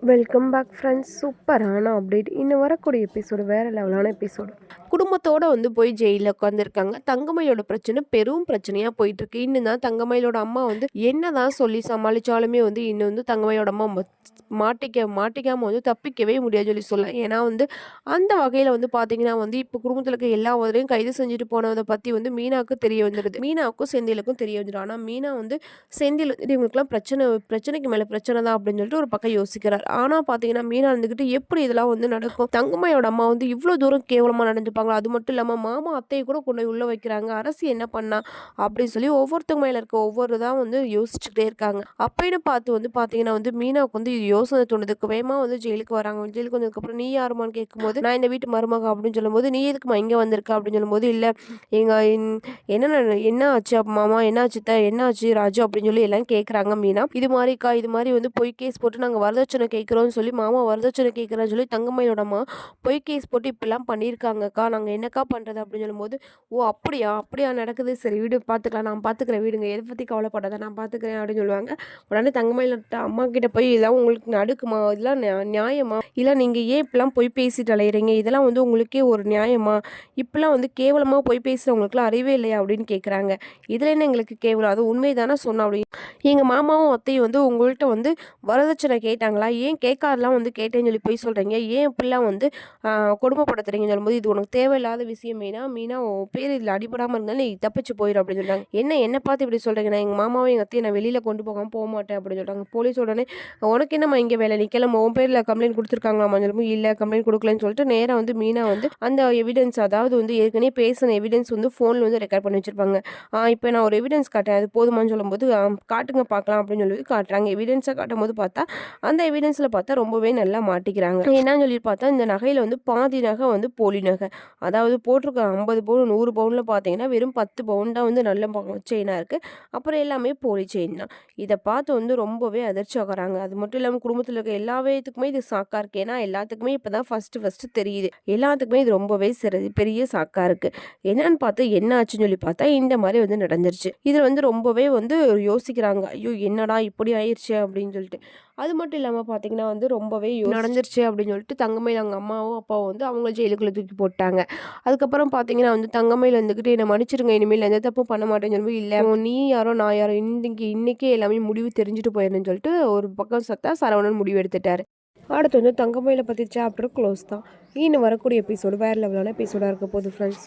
Welcome back friends. சூப்பரான update. இன்னும் வரக்கூடிய எபிசோடு வேறு லெவலான எபிசோடு. குடும்பத்தோடு போய் ஜெயிலில் உட்காந்துருக்காங்க. தங்கமயிலோட பிரச்சனை பெரும் பிரச்சனையாக போயிட்டுருக்கு. இன்னும் தான் தங்கமயிலோட அம்மா என்ன தான் சொல்லி சமாளித்தாலுமே இன்னும் தங்கமயிலோட அம்மா மாட்டிக்காமல் தப்பிக்கவே முடியாது சொல்லி சொல்லலாம். ஏன்னா அந்த வகையில் பார்த்தீங்கன்னா இப்போ குடும்பத்தில் இருக்க எல்லா உதவியும் கைது செஞ்சுட்டு போனதை பற்றி மீனாவுக்கு தெரிய வந்துடுது. மீனாவுக்கும் செந்திலுக்கும் தெரிய வந்துடும். ஆனால் மீனா செந்தில் இவங்களுக்குலாம் பிரச்சனைக்கு மேலே பிரச்சனை தான் அப்படின்னு சொல்லிட்டு ஒரு பக்கம் யோசிக்கிறார். ஆனால் பார்த்தீங்கன்னா மீனா இருந்துக்கிட்டு எப்படி இதெல்லாம் நடக்கும், தங்கம்மையோட அம்மா இவ்வளோ தூரம் கேவலமாக நடந்துப்பாங்க, அது மட்டும் இல்லாமல் மாமா அத்தையை கூட கொண்டு போய் உள்ளே வைக்கிறாங்க, அரசு என்ன பண்ணா அப்படின்னு சொல்லி ஒவ்வொருத்தங்க மேலே இருக்க ஒவ்வொரு தான் யோசிச்சுக்கிட்டே இருக்காங்க. அப்படின்னு பார்த்து பார்த்தீங்கன்னா மீனாவுக்கு இது யோசனை தோணுதுக்கு வேகமாக ஜெயிலுக்கு வராங்க. ஜெயிலுக்கு வந்ததுக்கப்புறம் நீ யாருமான்னு கேட்கும்போது நான் இந்த வீட்டு மருமக அப்படின்னு சொல்லும்போது நீ எதுக்குமா இங்கே வந்திருக்க அப்படின்னு சொல்லும்போது இல்லை என்ன ஆச்சு மாமா, என்ன ஆச்சு என்ன ஆச்சு ராஜு அப்படின்னு சொல்லி எல்லாம் கேட்குறாங்க. மீனா இது மாதிரிக்கா இது மாதிரி பொய் கேஸ் போட்டு நாங்கள் வரதட்சணை கேட்குறோம்னு சொல்லி மாமா வரதட்சணை கேட்குறேன்னு சொல்லி தங்கம்மையோட அம்மா பொய் கேஸ் போட்டு இப்பெல்லாம் பண்ணியிருக்காங்கக்கா, நாங்கள் என்னக்கா பண்ணுறது அப்படின்னு சொல்லும்போது ஓ அப்படியா அப்படியா நடக்குது, சரி வீடு பார்த்துக்கலாம், நான் பார்த்துக்கிறேன், வீடுங்க எதை பற்றி கவலைப்படாத நான் பார்த்துக்கிறேன் அப்படின்னு சொல்லுவாங்க. உடனே தங்கமயில அம்மா கிட்ட போய் இதெல்லாம் உங்களுக்கு நடுக்குமா, இதெல்லாம் நியாயமா, இல்லை நீங்கள் ஏன் இப்பெல்லாம் பொய் பேசிட்டு அலையிறீங்க, இதெல்லாம் உங்களுக்கே ஒரு நியாயமா, இப்பெல்லாம் கேவலமாக பொய் பேசுகிறவங்களுக்குலாம் அறிவே இல்லையா அப்படின்னு கேட்குறாங்க. இதில் என்ன எங்களுக்கு கேவலம், அது உண்மை தானே சொன்னோம் அப்படின்னு. எங்கள் மாமாவும் அத்தையும் உங்கள்கிட்ட வரதட்சணை கேட்டாங்களா, ஏன் கேட்காதெல்லாம் கேட்டேன்னு சொல்லி போய் சொல்கிறீங்க, ஏன் இப்படிலாம் கொடுமைப்படுத்துறீங்கன்னு சொல்லும்போது இது உனக்கு தேவையில்லாத விஷயம் மீனா உன் பேர் இதில் அடிபடாமல் இருந்தாலும் நீ தப்பிச்சு போயிடும் அப்படின்னு சொல்கிறாங்க. என்னை பார்த்து இப்படி சொல்கிறீங்க, நான் எங்கள் மாமாவும் எங்கள் அத்தையை நான் வெளியில் கொண்டு போக மாட்டேன் அப்படின்னு சொல்கிறாங்க. போலீஸ் உடனே உனக்கு என்னம்மா இங்கே வேலை, நீ கிளம்ப, உன் பேரில் கம்ப்ளைண்ட் கொடுத்துருக்காங்களாமா சொல்லும்போது இல்லை கம்ப்ளைண்ட் கொடுக்கலன்னு சொல்லிட்டு நேராக மீனா அந்த எவிடன்ஸ், அதாவது ஏற்கனவே பேசின எவிடன்ஸ் ஃபோனில் ரெக்கார்ட் பண்ணி வச்சுருப்பாங்க. இப்போ நான் ஒரு எவிடன்ஸ் காட்டேன் அது போதுமான்னு சொல்லும்போது காட்டுங்க பார்க்கலாம் அப்படின்னு சொல்லி காட்டுறாங்க. எவிடன்ஸை காட்டும் போது பார்த்தா அந்த எவிடன்ஸில் பார்த்தா ரொம்பவே நல்லா மாட்டிக்கிறாங்க. என்னன்னு சொல்லி பார்த்தா இந்த நகையில் பாதி நகை போலி நகை, அதாவது போட்டிருக்க 50 பவுன் 100 பவுனில் பார்த்தீங்கன்னா வெறும் 10 பவுன் தான் நல்ல செயினாக இருக்குது, அப்புறம் எல்லாமே போலி செயின் தான். இதை பார்த்து ரொம்பவே அதிர்ச்சி ஆகிறாங்க. அது மட்டும் இல்லாமல் குடும்பத்தில் இருக்க எல்லா பேத்துக்குமே இது சாக்காக இருக்குது. ஏன்னா எல்லாத்துக்குமே இப்போ தான் ஃபஸ்ட்டு தெரியுது, எல்லாத்துக்குமே இது ரொம்பவே பெரிய சாக்காக இருக்குது. என்னன்னு பார்த்து என்ன ஆச்சுன்னு சொல்லி பார்த்தா இந்த மாதிரி நடந்துருச்சு. இதில் ரொம்பவே யோசிக்கிறாங்க, ஐயோ என்னடா இப்படி ஆயிடுச்சு அப்படின்னு சொல்லிட்டு. அது மட்டும் இல்லாமல் பார்த்தீங்கன்னா ரொம்பவே நடந்துருச்சு அப்படின்னு சொல்லிட்டு தங்கமயில் அவங்க அம்மாவும் அப்பாவும் அவங்க ஜெயிலுக்குள்ளே தூக்கி போட்டாங்க. அதுக்கப்புறம் பார்த்தீங்கன்னா தங்கமயில் வந்துக்கிட்டு என்னை மன்னிச்சிருங்க, இனிமேல் எந்த தப்பும் பண்ண மாட்டேன்னு சொல்லும்போது இல்லை நீ யாரோ நான் யாரோ இன்னைக்கே எல்லாமே முடிவு தெரிஞ்சுட்டு போயிடணும்னு சொல்லிட்டு ஒரு பக்கம் சத்தா சரவணன் முடிவு எடுத்துட்டாரு. அடுத்து தங்கமயிலை பற்றி சாப்டர் க்ளோஸ் தான். இன்னும் வரக்கூடிய எபிசோடு வேறு லெவலான எபிசோடாக இருக்க போகுது ஃப்ரெண்ட்ஸ்.